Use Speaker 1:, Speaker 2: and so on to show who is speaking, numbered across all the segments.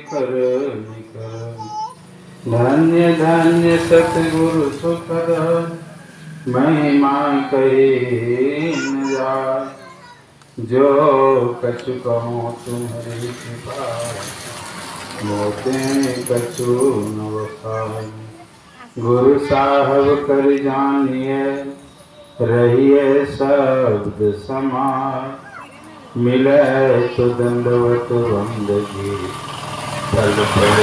Speaker 1: कर धन्य धन्य सतगुरु सुखद महिमा कहे न जाय। जो कछु कहो तुम्हारी कृपा मोते कछु न बखाय। गुरु साहब कर जानिए रहिए शब्द समाय। मिले तो दंडवत बंदगी फल फल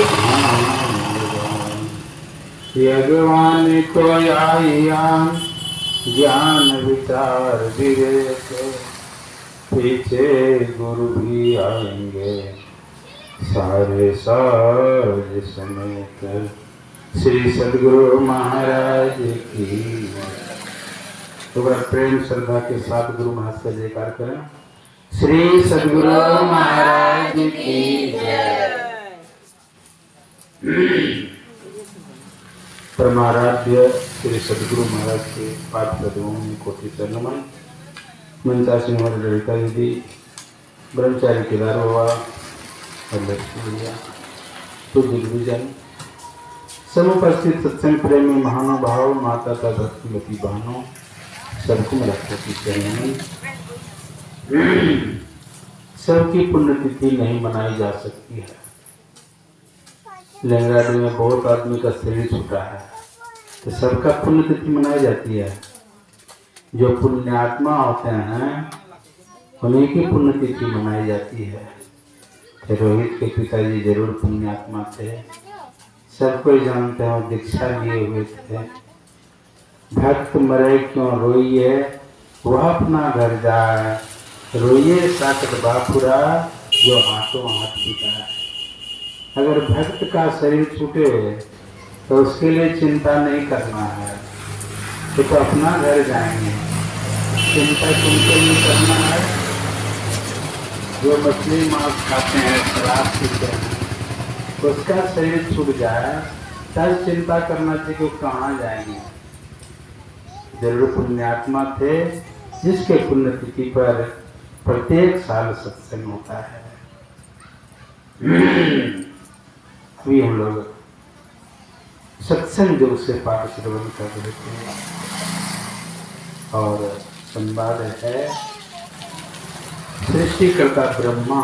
Speaker 1: यज्ञवान को आइया ज्ञान विचार विवेक। पीछे गुरु भी आएंगे सारे साज समेत। श्री सद्गुरु महाराज की। तो बड़ा प्रेम श्रद्धा के साथ गुरु महाराज का जयकार करें। श्री सद्गुरु महाराज की जय। परमाराध्य श्री सद्गुरु महाराज के पाठ पदों में कोटि चरणमन। मंचासी हमारे लड़का यदि ब्रह्मचारी केदार बाबा और लक्ष्मी भैया तो दिग्विजन समुपस्थित सत्संग प्रेमी महानुभाव माता का भक्तिमती बहनों सबको मेरा कोटि चरणमन। सबकी पुण्यतिथि नहीं मनाई जा सकती है। लंगड़ाई में बहुत आदमी का शरीर छूटा है तो सबका पुण्यतिथि मनाई जाती है। जो पुण्यात्मा होते हैं उन्हीं की पुण्यतिथि मनाई जाती है। रोहित के पिताजी जरूर पुण्यात्मा थे, सब कोई जानते हैं, दीक्षा लिए हुए थे। भक्त मरे क्यों रोइए वह अपना घर जाए। रोइए साकट बापुरा जो हाथों हाथ पीता है। अगर भक्त का शरीर छूटे तो उसके लिए चिंता नहीं करना है, तो अपना घर जाएंगे। चिंता तुमको नहीं करना है। जो मछली मांस खाते हैं शराब पीते हैं उसका शरीर छूट जाए तब चिंता करना चाहिए कि वो कहाँ जाएंगे। जरूर पुण्यात्मा थे जिसके पुण्यतिथि पर प्रत्येक साल सत्संग होता है। अभी हम लोग सत्संग योग से पाठ श्रवण कर रहे थे और संवाद है सृष्टिकर्ता ब्रह्मा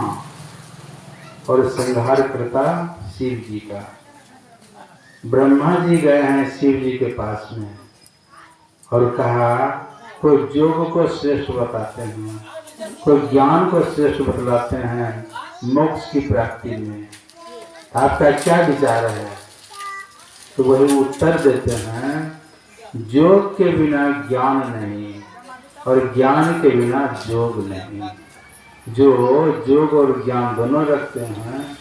Speaker 1: और संहारकर्ता शिव जी का। ब्रह्मा जी गए हैं शिव जी के पास में और कहा कोई योग को श्रेष्ठ बताते हैं, कोई ज्ञान को श्रेष्ठ बतलाते हैं मोक्ष की प्राप्ति में, आपका क्या विचार है। तो वही उत्तर देते हैं योग के बिना ज्ञान नहीं और ज्ञान के बिना योग नहीं। जो योग और ज्ञान दोनों रखते हैं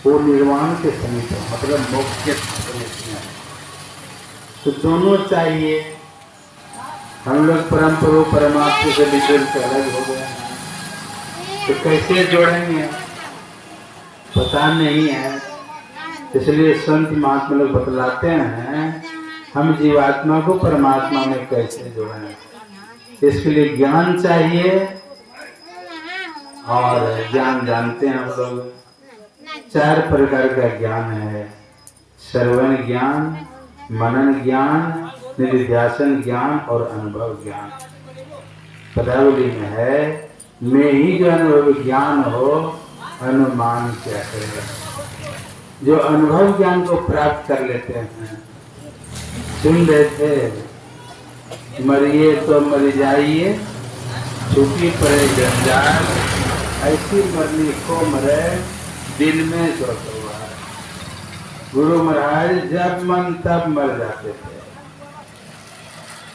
Speaker 1: वो निर्वाण के समीप है, मतलब मोक्ष के समीप है। तो दोनों चाहिए। हम लोग परम परमात्मा से बिछड़ के अलग हो गए हैं तो कैसे जोड़ेंगे पता नहीं है। इसलिए संत महात्मा लोग बतलाते हैं हम जीवात्मा को परमात्मा में कैसे जोड़ें। इसके लिए ज्ञान चाहिए और ज्ञान जानते हैं हम लोग 4 प्रकार का ज्ञान है। श्रवण ज्ञान, मनन ज्ञान, निधिध्यासन ज्ञान और अनुभव ज्ञान। पदावली में है मैं ही जो अनुभव ज्ञान हो अनुमान क्या करेगा। जो अनुभव ज्ञान को प्राप्त कर लेते हैं, सुन रहे थे मरिए तो मर जाइए छुट्टी पड़े जंजाल, ऐसी मरनी को मरे दिल में सोच हुआ। गुरु महाराज जब मन तब मर जाते थे।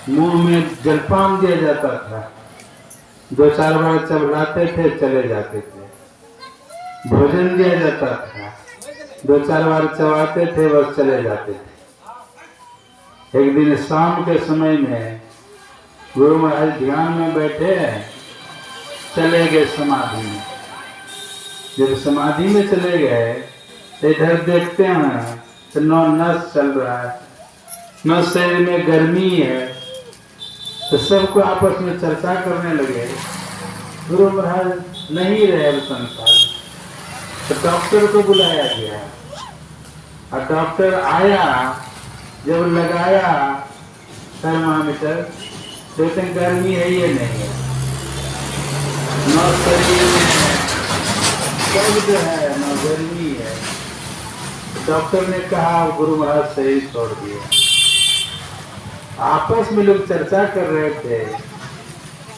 Speaker 1: मुंह में जलपान दिया जाता था, 2-4 बार चबलाते थे चले जाते थे। भोजन दिया जाता था, 2-4 बार चबाते थे बस चले जाते थे। एक दिन शाम के समय में गुरु महाराज ध्यान में बैठे चले गए समाधि में। जब समाधि में चले गए तो इधर देखते हैं तो नस चल रहा है, न शरीर में गर्मी है। तो सबको आपस में चर्चा करने लगे। गुरु महाराज नहीं रहे अब संसार, तो डॉक्टर को बुलाया गया और डॉक्टर आया, जब लगाया थर्मामीटर तो इतनी गर्मी है ये नहीं है, न शरीर में दर्द है न गर्मी है। डॉक्टर ने कहा गुरु महाराज सही छोड़ दिया। आपस में लोग चर्चा कर रहे थे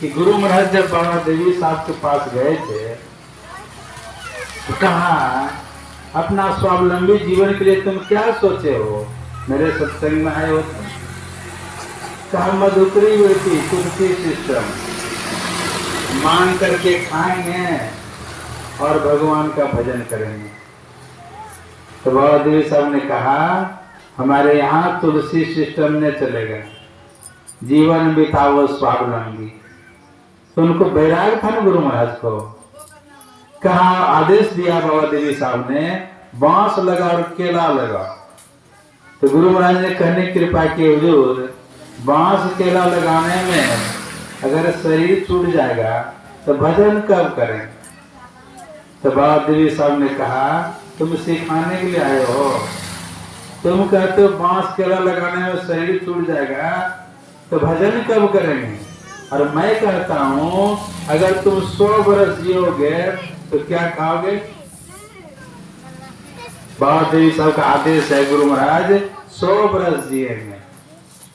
Speaker 1: कि गुरु महाराज जब बाबा देवी साहब के पास गए थे तो कहा अपना स्वावलंबी जीवन के लिए तुम क्या सोचे हो, मेरे सत्संग में आए हो तुम? कहा मधुकरी बेटी तुलसी सिस्टम मांग करके खाएंगे और भगवान का भजन करेंगे। तो बाबा देवी साहब ने कहा हमारे यहाँ तुलसी सिस्टम ने चलेगा, जीवन बिताओ स्वावलंबी। तो उनको बैराग था ना गुरु महाराज को, कहा आदेश दिया बाबा देवी साहब ने बांस लगा और केला लगा। तो गुरु महाराज ने कहने की कृपा की हुजूर बांस केला लगाने में अगर शरीर छूट जाएगा तो भजन कब करें? तो बाबा देवी साहब ने कहा तुम सिखाने के लिए आए हो, तुम कहते हो बांस केला लगाने में शरीर छूट जाएगा तो भजन कब करेंगे? और मैं कहता हूँ अगर तुम 100 वर्ष जियोगे तो क्या खाओगे? बाबा देवी साहब का आदेश है गुरु महाराज 100 वर्ष जिएंगे,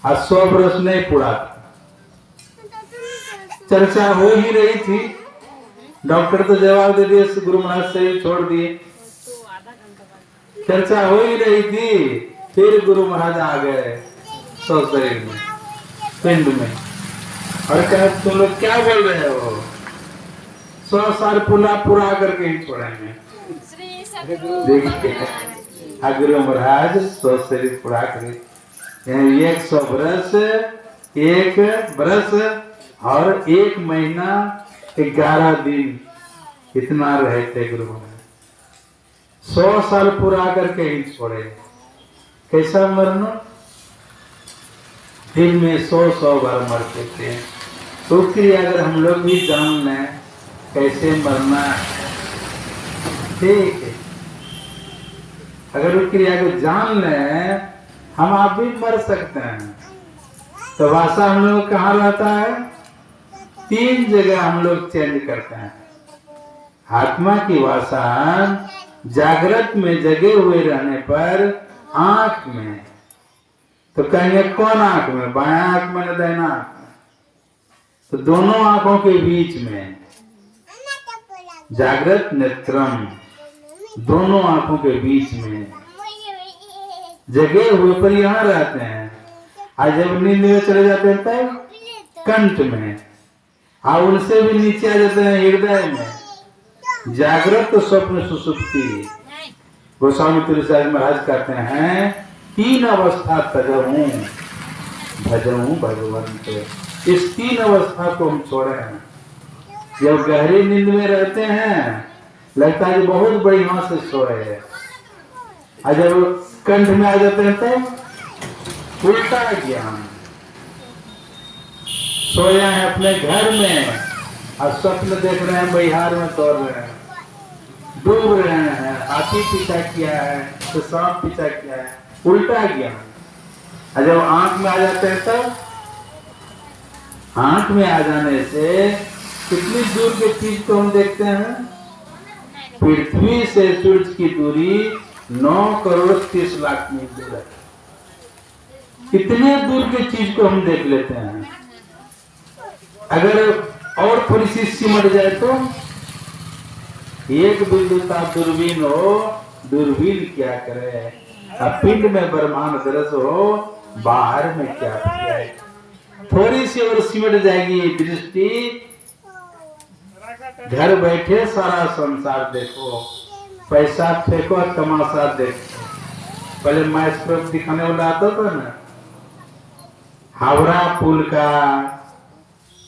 Speaker 1: आज 100 वर्ष नहीं पूरा था। चर्चा हो ही रही थी, डॉक्टर तो जवाब दे दिए गुरु महाराज से छोड़ दिए। चर्चा हो ही रही थी, फिर गुरु महाराज आ गए शरीर में पिंड में और कहा तुम लोग क्या बोल रहे हो, 100 साल पूरा करके ही छोड़ेंगे। देखिए गुरु महाराज 100 शरीर पूरा करे, 100 वर्ष, 1 वर्ष और 1 महीना 11 दिन इतना रहे थे गुरु महाराज। 100 साल पूरा करके ही छोड़े। कैसा मरना? दिन में 100 बार मरते थे। तो फिर अगर हम लोग भी जान लें कैसे मरना है, ठीक है, अगर उस क्रिया को जान लें हम आप भी मर सकते हैं। तो वासा हम लोग कहाँ रहता है? 3 जगह हम लोग चेंज करते हैं। आत्मा की वासा जागृत में जगे हुए रहने पर आंख में, तो कहेंगे कौन आंख में? बायां आंख में न दाहिना आंख में? तो दोनों आंखों के बीच में जागृत नेत्रम, दोनों आंखों के बीच में जगे हुए पर यहाँ रहते हैं। आज जब नींद में चले जाते हैं तब कंठ में, और उनसे भी नीचे आ जाते हैं हृदय में। जागृत स्वप्न सुसुप्ति। गोस्वामी तुलसीदास महाराज कहते हैं 3 अवस्था तजहूं भजहूं भगवंत। इस 3 अवस्था को हम छोड़े हैं। जब गहरी नींद में रहते हैं लगता है बहुत बढ़िया से सोए हैं, और जब कंठ में आ जाते हैं तो उल्टा ज्ञान। सोया है अपने घर में और स्वप्न देख रहे हैं, बिहार में दौड़ रहे हैं, डूब रहे हैं, हाथी पीछा किया है तो सांप पीछा किया है, उल्टा ज्ञान। और जब आंख में आ जाते हैं तब आंख में आ जाने से कितनी दूर की चीज को हम देखते हैं? पृथ्वी से सूरज की दूरी 9 करोड़ 30 लाख मील दूर है। कितने दूर की चीज को हम देख लेते हैं। अगर और थोड़ी सी सिमट जाए तो एक बिंदु का दूरबीन हो, दूरबीन क्या करे? अब पिंड में ब्रह्मांड दरस हो, बाहर में क्या है? थोड़ी सी और सिमट जाएगी दृष्टि, घर बैठे सारा संसार देखो, पैसा फेंको तमाशा देखो। पहले माइक्रोस्कोप दिखाने वाला आता था ना, हावड़ा पुल का,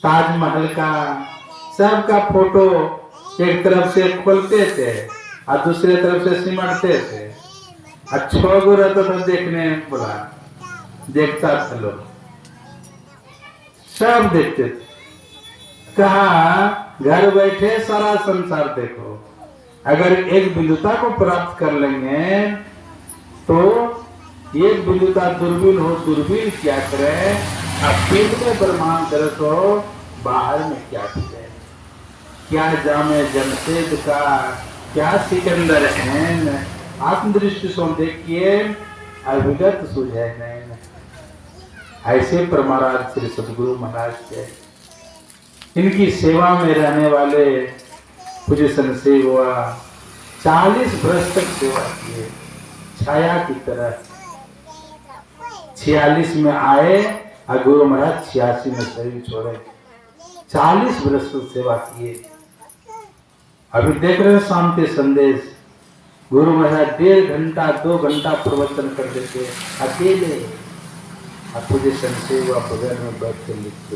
Speaker 1: ताजमहल का, सबका फोटो एक तरफ से खोलते थे और दूसरे तरफ से सिमटते थे। 6 गो रहता था देखने बोला, देखता था लोग, सब देखते थे। कहा घर बैठे सारा संसार देखो, अगर एक बिंदुता को प्राप्त कर लेंगे तो एक बिंदुता दूरबीन हो, दूरबीन क्या करे, अब पेट में ब्रह्मांड दर्श हो, बाहर में क्या करे, क्या जामे जमशेद का, क्या सिकंदर है, आत्मदृष्टि से देखिए अभिगत सुझे नैन। ऐसे परमाराज श्री सदगुरु महाराज थे। इनकी सेवा में रहने वाले पूज्य संत हुआ 40 वर्ष तक सेवा किए छाया की तरह। 46 में आए और गुरु महाराज 86 में शरीर छोड़े। 40 वर्ष तक सेवा किए। अभी देख रहे हैं शाम के संदेश, गुरु महाराज 1.5 घंटा 2 घंटा प्रवचन कर देते अकेले, और पूज्य संत हुआ बगैर में बैठ के लिखते।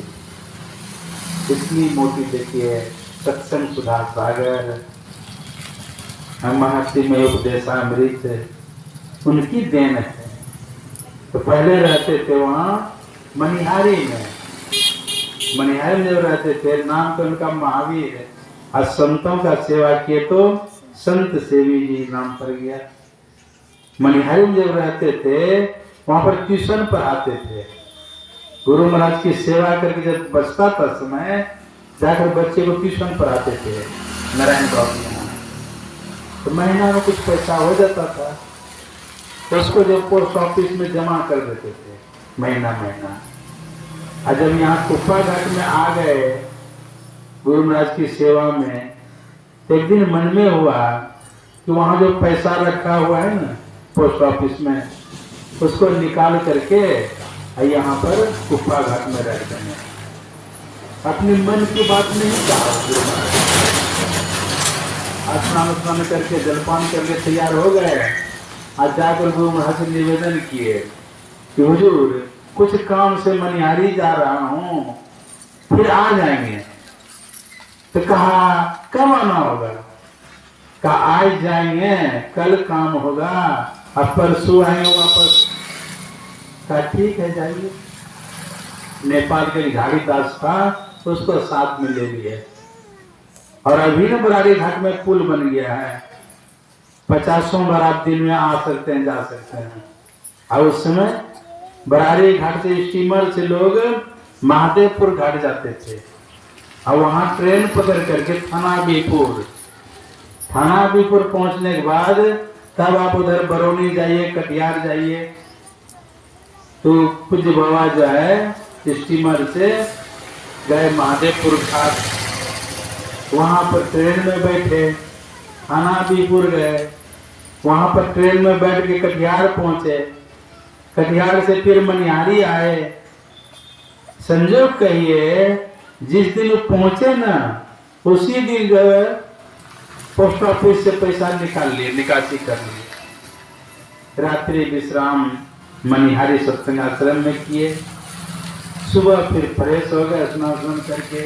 Speaker 1: इतनी मोटी देखिए सत्संग सुधा सागर, महर्षि में उपदेशामृत उनकी देन है। तो पहले रहते थे वहाँ मनिहारी में, मनिहारी में जब रहते थे नाम तो उनका महावीर है, और संतों का सेवा किए तो संत सेवी जी नाम पड़ गया। मनिहारी में जब रहते थे वहां पर ट्यूशन पढ़ाते थे। गुरु महाराज की सेवा करके जब बचता था समय जाकर बच्चे को ट्यूशन पढ़ाते थे नारायण बाबू यहाँ। तो महीना में कुछ पैसा हो जाता था, तो उसको जब पोस्ट ऑफिस में जमा कर देते थे महीना महीना। और जब यहाँ कुप्पा घाट में आ गए गुरु महाराज की सेवा में, तो एक दिन मन में हुआ कि वहाँ जो पैसा रखा हुआ है ना पोस्ट ऑफिस में, उसको निकाल करके यहाँ पर कुप्पा घाट में रख देंगे। अपने मन की बात नहीं कहा। स्नान करके जलपान करके तैयार हो गए। आज जाकर गुरु महाराज से निवेदन किए कि हुजूर कुछ काम से मनिहारी जा रहा हूँ, फिर आ जाएंगे। तो कहा कब आना होगा? कहा आज जाएंगे, कल काम होगा, अब परसों आएंगे वापस। कहा ठीक है जाइए। नेपाल के घाड़ीदास था, उसको साथ में ले लिए। और अभी न बरारी घाट में पुल बन गया है, 50 बार आप दिन में आ सकते हैं, जा सकते हैं। और उस समय बरारी घाट से स्टीमर से लोग महादेवपुर घाट जाते थे, और वहां ट्रेन पकड़ करके थाना बीपुर पहुंचने के बाद तब आप उधर बरौनी जाइए, कटिहार जाइए। तो पूज्य बाबा जो है स्टीमर से गए महादेवपुर घाट, वहां पर ट्रेन में बैठे, थाना बीपुर गए, वहां पर ट्रेन में बैठ के कटिहार पहुंचे। कटिहार से फिर मनिहारी आए। संजोग कहिए जिस दिन पहुंचे ना, उसी दिन गए पोस्ट ऑफिस से पैसा निकाल लिए, निकासी कर लिए। रात्रि विश्राम मनिहारी सत्संग आश्रम में किए। सुबह फिर फ्रेश हो गए स्नान करके।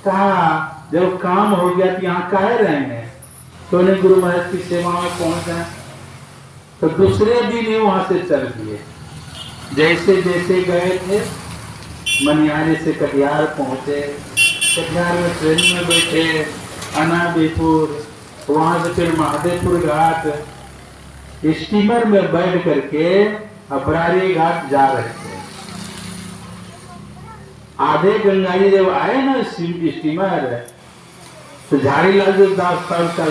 Speaker 1: कहा जब काम हो गया तो यहाँ काहे रहेंगे, तो उन्हें गुरु महाराज की सेवा में पहुंच गए। तो दूसरे दिन ही वहां से चल दिए। जैसे जैसे गए थे मनिहारी से कटिहार पहुंचे, कटिहार में ट्रेन में बैठे अनाबीपुर, वहां से फिर महादेवपुर घाट, स्टीमर में बैठ करके बरारी घाट जा रहे थे। आधे गंगाई जब आए ना स्टीमर, तो झाड़ीलाल जो दास साहब का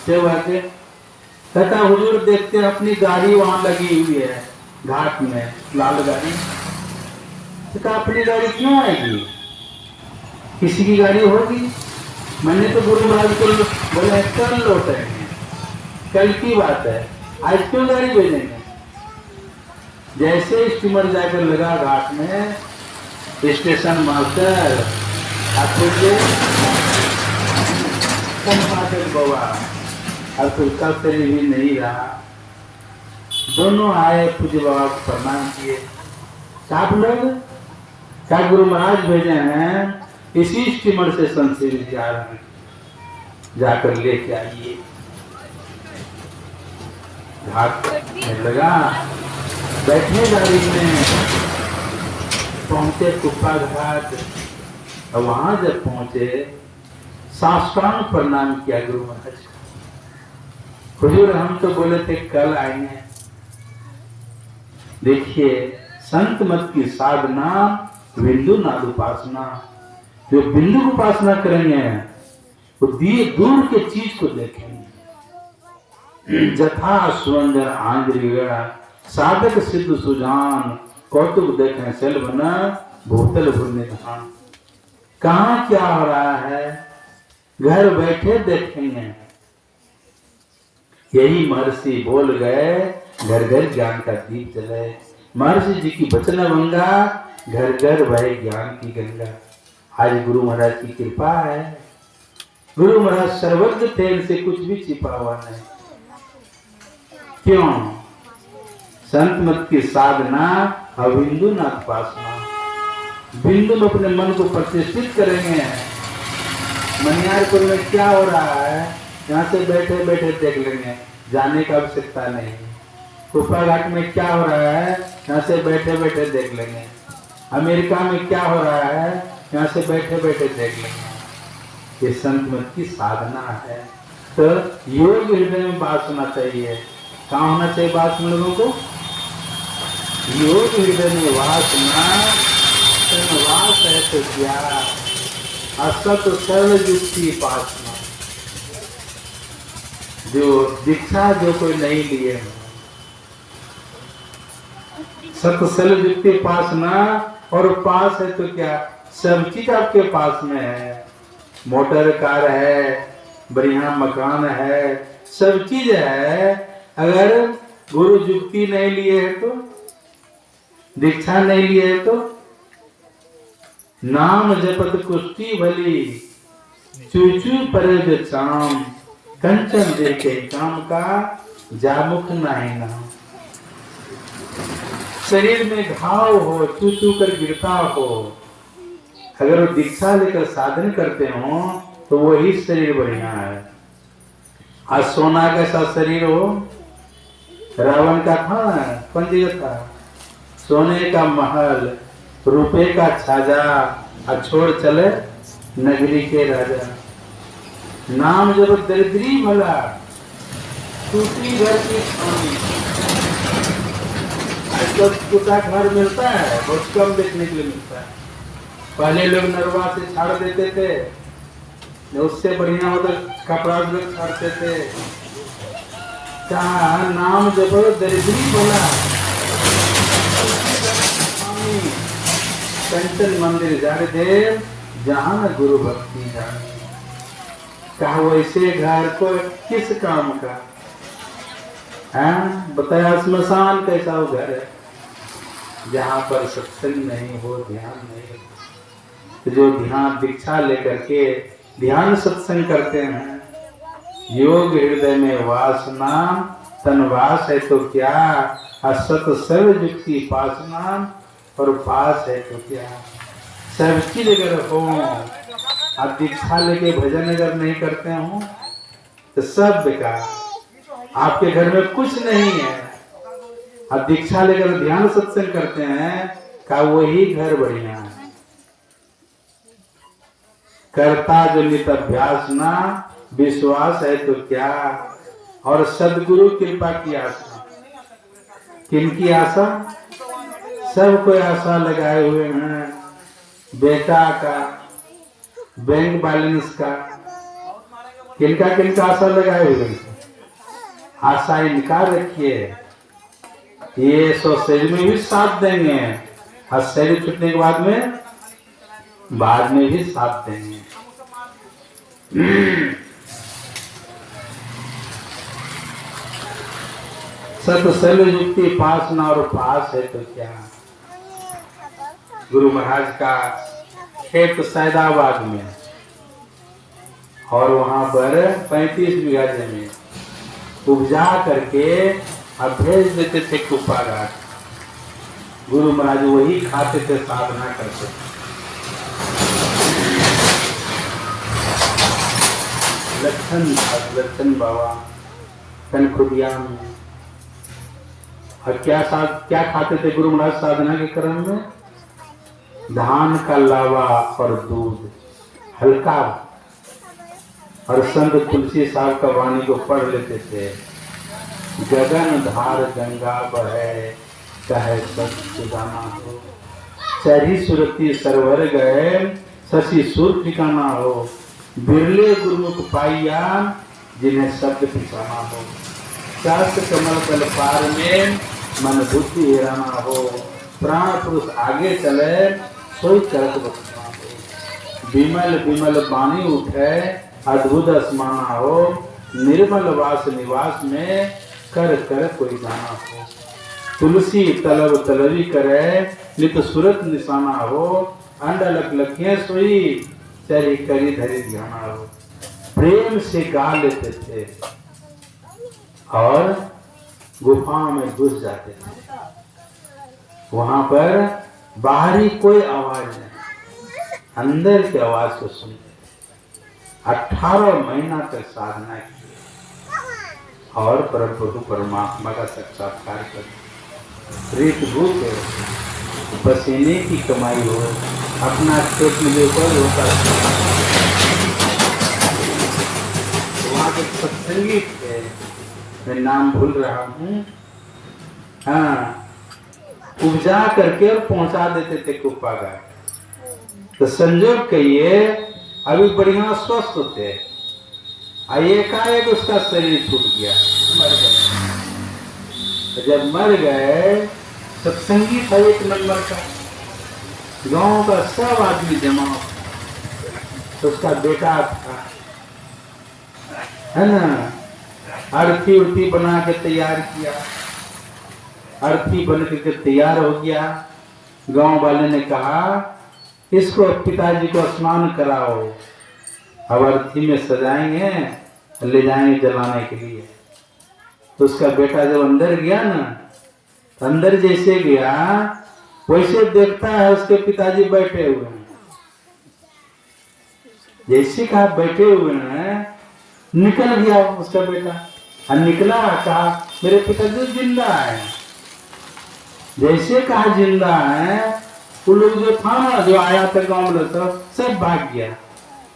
Speaker 1: सेवा थे, कहता हुजूर देखते हैं अपनी गाड़ी वहां लगी हुई है घाट में, लाल गाड़ी। तो कहा अपनी गाड़ी क्यों आएगी, किसी की गाड़ी होगी? मैंने तो गुरु महाराज को बोले कल लौटेंगे, कल की बात है, आज क्यों गाड़ी भेजेंगे? जैसे स्टीमर जाकर लगा घाट में, स्टेशन मास्टर बाबा और फिर कल से भी नहीं रहा। दोनों आए पूज्य बाबा को प्रणाम किए। आप लोग क्या गुरु महाराज भेजे हैं, इसी स्टीमर से संसेवी जा रहे हैं, जाकर लेके आइए। घाट में लगा, बैठने गाड़ी में पहुंचे कुप्पा घाट। और वहां जब पहुंचे साष्टांग प्रणाम किया गुरु महाराज। हुजूर हम तो बोले थे कल आएंगे। देखिए संत मत की साधना बिंदु नाद उपासना, जो बिंदु की उपासना करेंगे वो दूर के चीज को देखेंगे। जथा सुंदर आंद्रिया साधक सिद्ध सुजान, कौतुक देखें सेल्व न भूतल भूलने धान। कहाँ क्या हो रहा है घर बैठे देखेंगे। यही महर्षि बोल गए घर घर ज्ञान का दीप जले। महर्षि जी की वचन गंगा घर घर बहे ज्ञान की गंगा। आज गुरु महाराज की कृपा है। गुरु महाराज सर्वज्ञ थे, इनसे कुछ भी छिपा हुआ नहीं। क्यों? संत मत की साधना अबिंदु न उपासना। बिंदु में अपने मन को प्रतिष्ठित करेंगे। मनियारपुर में क्या हो रहा है यहाँ से बैठे बैठे देख लेंगे, जाने का आवश्यकता नहीं। कुफा घाट में क्या हो रहा है यहाँ से बैठे बैठे देख लेंगे। अमेरिका में क्या हो रहा है यहाँ से बैठे बैठे देख लेंगे। ये संत मत की साधना है। तो योग हृदय में बात होना चाहिए। कहाँ होना चाहिए बात हम लोगों को? योग हृदय में वासना वास है तो क्या असत सरल युक्ति उपासना। जो दीक्षा जो कोई नहीं लिए, सत सरल युक्ति उपासना और पास है तो क्या सब चीज आपके पास में है। मोटर कार है, बढ़िया मकान है, सब चीज है। अगर गुरु युक्ति नहीं लिए है तो, दीक्षा नहीं लिए है तो, नाम जपत कुष्टी भली चूचू परे चाम, कंचन देखे काम का जामुख नहीं नाम। शरीर में घाव हो, चू चू कर गिरता हो, अगर वो दीक्षा लेकर साधन करते हो तो वही शरीर बढ़िया है। आज सोना कैसा शरीर हो, रावण का था कौन जगह था, सोने का महल, रुपए का छाजा, और छोड़ चले नगरी के राजा। नाम जब दरिद्री भला टूटी घर की छानी। आजकल टूटा घर मिलता है, बहुत कम देखने के लिए मिलता है। पहले लोग नरवा से छाड़ देते थे, उससे बढ़िया होता कपड़ा लोग छाड़ते थे। कहा नाम जब दरिद्री भला कंचन मंदिर जाने दे जहां न गुरु भक्ति जाने। कहा वैसे घर को किस काम का है? बताया स्मशान कैसा हो घर है जहां पर सत्संग नहीं हो, ध्यान नहीं। तो जो ध्यान दीक्षा लेकर के ध्यान सत्संग करते हैं, योग हृदय में वासना तनवास है तो क्या असत सर्व युक्ति उपासना, और पास है तो क्या सब चीज अगर हो। आप दीक्षा लेके भजन अगर नहीं करते हो तो सब बेकार, आपके घर में कुछ नहीं है। आप दीक्षा लेकर ध्यान सत्संग करते हैं का वही घर बढ़िया है। करता जो नित अभ्यास ना विश्वास है तो क्या, और सदगुरु कृपा की आशा। किनकी आशा? सब कोई आशा लगाए हुए हैं, बेटा का, बैंक बैलेंस का। किनका किनका आशा लगाए हुए हैं? आशा इनकार रखिए, ये सो शरीर में भी साथ देंगे और शरीर छूटने के बाद में भी साथ देंगे। सत शैल युक्ति उपासना और पास है तो क्या। गुरु महाराज का खेत सैदाबाद में, और वहां पर 35 बीघा जमीन उपजा करके अब भेज देते थे कुप्पा घाट। गुरु महाराज वही खाते थे, साधना करते थे। लक्षण बाबा कनखुदिया में। और क्या खाते थे गुरु महाराज साधना के क्रम में? धान का लावा और दूध हल्का, और संत तुलसी साहब का वाणी को पढ़ लेते थे। गगन धार गंगा बहे, कहे सत्य गाना हो। चरी सुरती सरवर गए, शशि सुर ठिकाना हो। बिरले गुरुमुख पाइया, जिन्हें शब्द ठिकाना हो। शास्त्र कमल तल पार में, मन बुद्धि हेराना हो। प्राण पुरुष आगे चले, सोई करत बखना हो। विमल विमल पानी उठे, अद्भुत असमाना हो। निर्मल वास निवास में, कर कर कोई जाना हो। तुलसी तलब तलवी करे, नित सुरत निशाना हो। अंडलक लखिए सोई, चरी करी धरी ध्याना हो। प्रेम से गा लेते थे और गुफा में घुस जाते थे। वहां पर बाहरी कोई आवाज नहीं, अंदर की आवाज को सुनते थे। 18 महीना तक साधना की और परम प्रभु परमात्मा का साक्षात्कार कर। रेत भूख पसीने की कमाई हो, अपना खेत में लेकर होता। वहाँ के सत्संगी थे, मैं नाम भूल रहा हूँ, हाँ, उपजा करके और पहुंचा देते थे कुप्पा का। तो संजोग कहिए अभी बढ़िया स्वस्थ होते, एकाएक उसका शरीर छूट गया, मर गया। जब मर गए, सत्संगी था एक नंबर का, गांव का सब आदमी जमा, तो उसका बेटा था, है ना, अर्थी उर्थी बना के तैयार किया। अर्थी बन के तैयार हो गया। गांव वाले ने कहा इसको पिताजी को स्नान कराओ, अब अर्थी में सजाएंगे, ले जाएंगे जलाने के लिए। तो उसका बेटा जब अंदर गया ना, अंदर जैसे गया वैसे देखता है उसके पिताजी बैठे हुए हैं। जैसे कहा बैठे हुए हैं, निकल गया उसका बेटा और निकला, कहा मेरे पिताजी जिंदा है। जैसे कहा जिंदा है, वो लोग जो था ना, जो आया था गांव में सब भाग गया,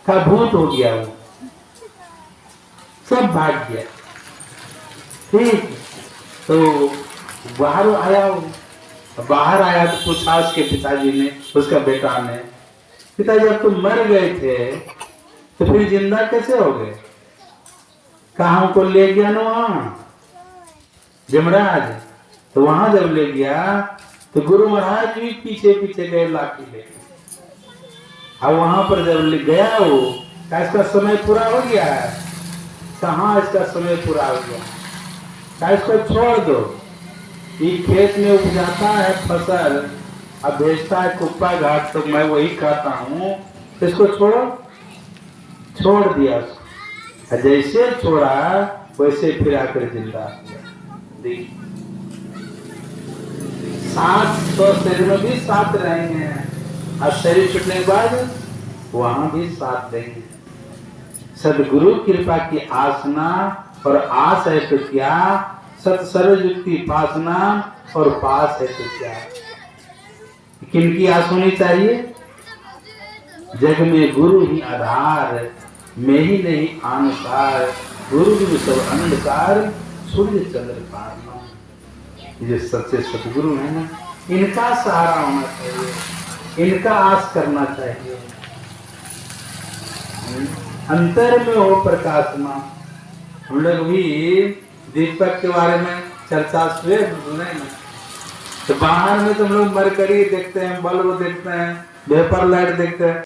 Speaker 1: कहा भूत हो गया, वो सब भाग गया। ठीक, तो बाहर आया, बाहर आया तो पूछा उसके पिताजी ने, उसका बेटा ने, पिताजी अब तुम मर गए थे तो फिर जिंदा कैसे हो गए? कहा हमको ले गया ना वहां जमराज। तो वहां जब ले गया तो गुरु महाराज भी पीछे पीछे गए लाठी लेके। अब वहां पर जब ले गया वो, क्या इसका समय पूरा हो गया है? कहाँ इसका समय पूरा हो गया? क्या इसको छोड़ दो, ये खेत में उपजाता है फसल, अब भेजता है कुप्पा घाट, तो मैं वही खाता हूँ, इसको छोड़ो। छोड़ दिया उसको, जैसे छोड़ा वैसे फिर आकर जिंदा किया। 700 शरीर में भी साथ रहेंगे, अब शरीर छूटने के बाद वहां भी साथ देंगे। सदगुरु कृपा की आसना और आस है तो क्या, सत सर्वयुक्ति पासना और पास है तो क्या। किनकी आस होनी चाहिए? जग में गुरु ही आधार, मैं ही नहीं आनसार, गुरु गुरु सब अंधकार, सूर्य चंद्र पारना। ये सच्चे सदगुरु है ना, इनका सहारा होना चाहिए, इनका आस करना चाहिए। अंतर में हो प्रकाशमान। हम लोग भी दीपक के बारे में चर्चा सुने ना, तो बाहर में तो हम लोग मरकरी देखते हैं, बल्ब देखते हैं, वेपर लाइट देखते हैं।